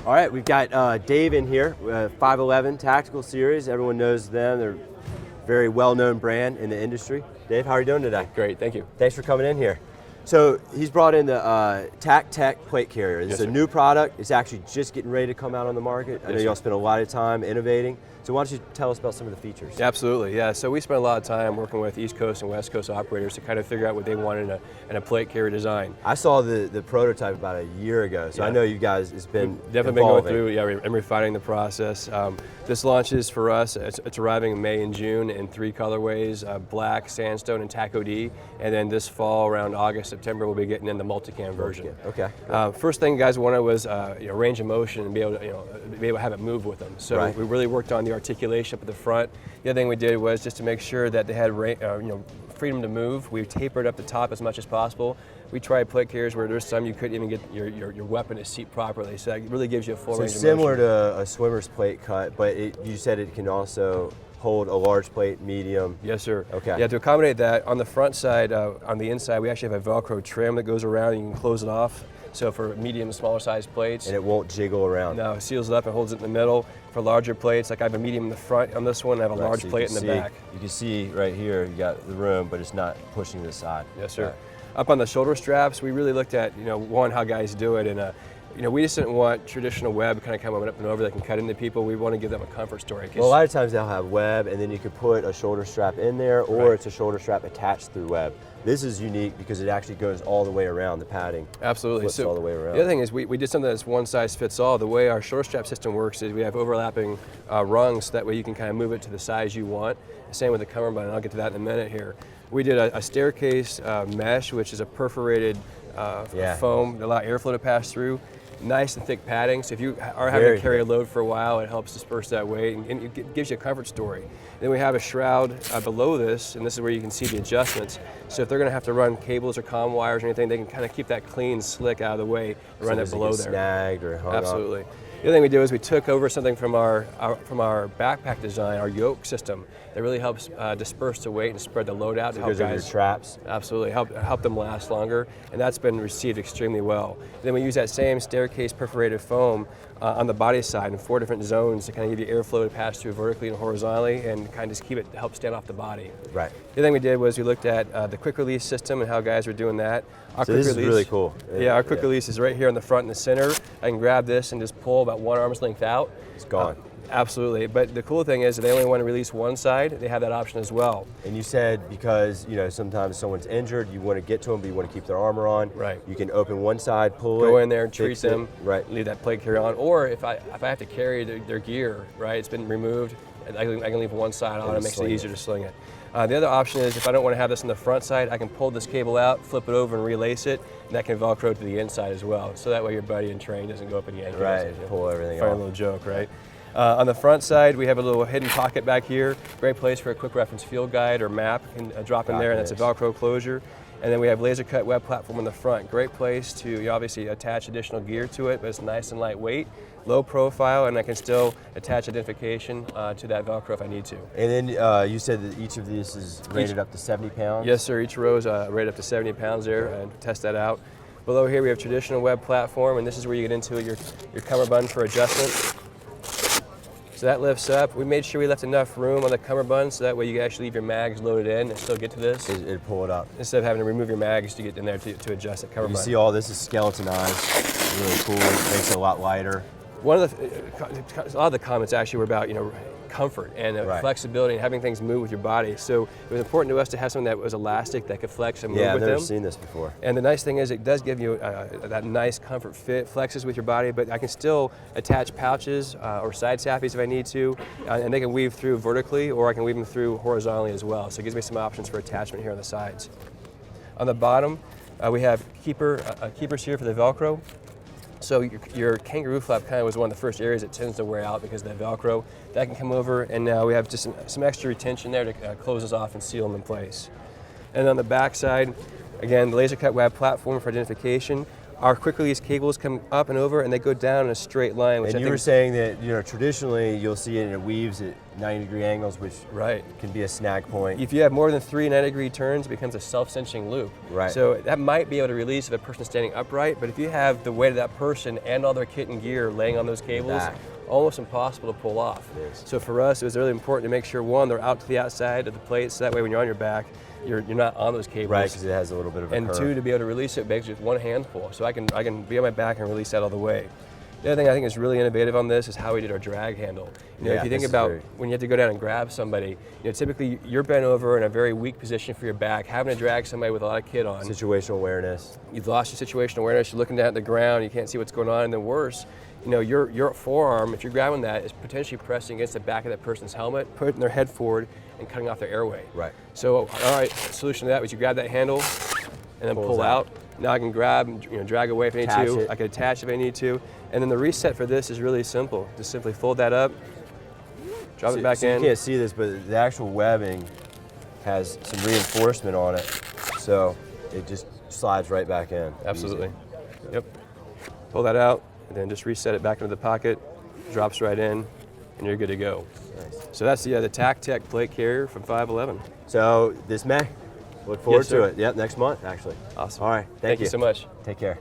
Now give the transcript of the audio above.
All right, we've got Dave in here, 511 Tactical Series. Everyone knows them. They're a very well-known brand in the industry. Dave, how are you doing today? Great, thank you. Thanks for coming in here. So he's brought in the TacTec plate carrier. It's a new product. It's actually just getting ready to come out on the market. I know y'all spent a lot of time innovating. So why don't you tell us about some of the features? Absolutely, yeah. So we spent a lot of time working with East Coast and West Coast operators to kind of figure out what they wanted in a plate carrier design. I saw the prototype about a year ago, so I know you guys, it's been definitely been going through, and refining the process. This launches for us, it's arriving in May and June in 3 colorways, black, sandstone, and taco D. And then this fall, around August, September, we'll be getting in the multicam version. Okay. First thing guys wanted was range of motion and be able to have it move with them. So we really worked on the articulation up at the front. The other thing we did was just to make sure that they had freedom to move. We tapered up the top as much as possible. We tried plate carriers where there's some you couldn't even get your weapon to seat properly, so that really gives you a full range of motion. Similar to a swimmer's plate cut, but you said it can also hold a large plate, medium. Yes, sir. Okay. Yeah, to accommodate that, on the front side, on the inside, we actually have a Velcro trim that goes around and you can close it off. So for medium, smaller size plates. And it won't jiggle around. No, it seals it up and holds it in the middle. For larger plates, like I have a medium in the front on this one, I have a large plate in the back. You can see right here, you got the room, but it's not pushing to the side. Yes, sir. Up on the shoulder straps, we really looked at, one, how guys do it, and we just didn't want traditional web kind of coming up and over that can cut into people. We want to give them a comfort story. Well, a lot of times they'll have web, and then you could put a shoulder strap in there, or it's a shoulder strap attached through web. This is unique because it actually goes all the way around the padding. Absolutely. So all the way around. The other thing is we did something that's one size fits all. The way our shoulder strap system works is we have overlapping rungs, so that way you can kind of move it to the size you want. Same with the cummerbund, and I'll get to that in a minute here. We did a staircase mesh, which is a perforated foam that allows airflow to pass through. Nice and thick padding, so if you are having to carry a load for a while, it helps disperse that weight and it gives you a comfort story. Then we have a shroud below this, and this is where you can see the adjustments. So if they're going to have to run cables or comm wires or anything, they can kind of keep that clean, slick out of the way and run that below there. Snagged or hung Absolutely. up. The other thing we did was we took over something from our backpack design, our yoke system, that really helps disperse the weight and spread the load out to help guys. Your traps. Absolutely, help them last longer, and that's been received extremely well. Then we use that same staircase perforated foam on the body side in 4 different zones to kind of give you airflow to pass through vertically and horizontally, and kind of just keep it help stand off the body. Right. The other thing we did was we looked at the quick release system and how guys were doing that. So this is really cool. Yeah, our quick release is right here in the front and the center. I can grab this and just pull about 1 arm's length out. It's gone. Absolutely, but the cool thing is if they only want to release one side, they have that option as well. And you said because sometimes someone's injured, you want to get to them, but you want to keep their armor on. Right. You can open one side, pull it, go in there, treat them, leave that plate carrier on. Or if I have to carry their gear, it's been removed, I can leave one side on. It makes it easier to sling it. The other option is if I don't want to have this on the front side, I can pull this cable out, flip it over, and relace it, and that can Velcro to the inside as well. So that way your buddy in train doesn't go up and yank it. Right. Pull everything off. Funny little joke, right? On the front side, we have a little hidden pocket back here. Great place for a quick reference field guide or map. You can drop in there, and that's a Velcro closure. And then we have laser cut web platform on the front. Great place to obviously attach additional gear to it, but it's nice and lightweight, low profile, and I can still attach identification to that Velcro if I need to. And then you said that each of these is rated up to 70 pounds? Yes, sir. Each row is rated up to 70 pounds there, and test that out. Below here we have traditional web platform, and this is where you get into your cummerbund for adjustment. So that lifts up. We made sure we left enough room on the cummerbund so that way you can actually leave your mags loaded in and still get to this. It'd pull it up. Instead of having to remove your mags to get in there to adjust the cummerbund. You see all this is skeletonized, really cool. It makes it a lot lighter. A lot of the comments actually were about comfort and flexibility and having things move with your body. So it was important to us to have something that was elastic that could flex and move with them. Yeah, I've never seen this before. And the nice thing is it does give you that nice comfort fit, flexes with your body, but I can still attach pouches or side sappies if I need to, and they can weave through vertically or I can weave them through horizontally as well. So it gives me some options for attachment here on the sides. On the bottom, we have keepers here for the Velcro. So your kangaroo flap kind of was one of the first areas that tends to wear out because of the Velcro. That can come over, and now we have just some extra retention there to close us off and seal them in place. And on the back side, again, the laser cut web platform for identification. our quick release cables come up and over, and they go down in a straight line. Which and you were saying that traditionally you'll see it and it weaves at 90-degree angles, which can be a snag point. If you have more than 3 90-degree turns, it becomes a self-cinching loop. Right. So that might be able to release if a person's standing upright, but if you have the weight of that person and all their kit and gear laying on those cables, almost impossible to pull off. So for us, it was really important to make sure, one, they're out to the outside of the plate, so that way when you're on your back, you're not on those cables. Right, because it has a little bit of a curve. And two, to be able to release it basically with one hand pull. So I can be on my back and release that all the way. The other thing I think is really innovative on this is how we did our drag handle. If you think about when you have to go down and grab somebody, typically you're bent over in a very weak position for your back, having to drag somebody with a lot of kit on. Situational awareness. You've lost your situational awareness, you're looking down at the ground, you can't see what's going on, and then worse, your forearm, if you're grabbing that, is potentially pressing against the back of that person's helmet, putting their head forward and cutting off their airway. Right. So, solution to that was you grab that handle and then pull out. Now I can grab and drag away if I need to. I can attach if I need to. And then the reset for this is really simple. Just simply fold that up, drop it back in. You can't see this, but the actual webbing has some reinforcement on it, so it just slides right back in. Absolutely. Yep. Pull that out, and then just reset it back into the pocket, drops right in, and you're good to go. Nice. So that's the TacTec plate carrier from 511. So this May, look forward to it. Yep, next month actually. Awesome. All right, Thank you so much. Take care.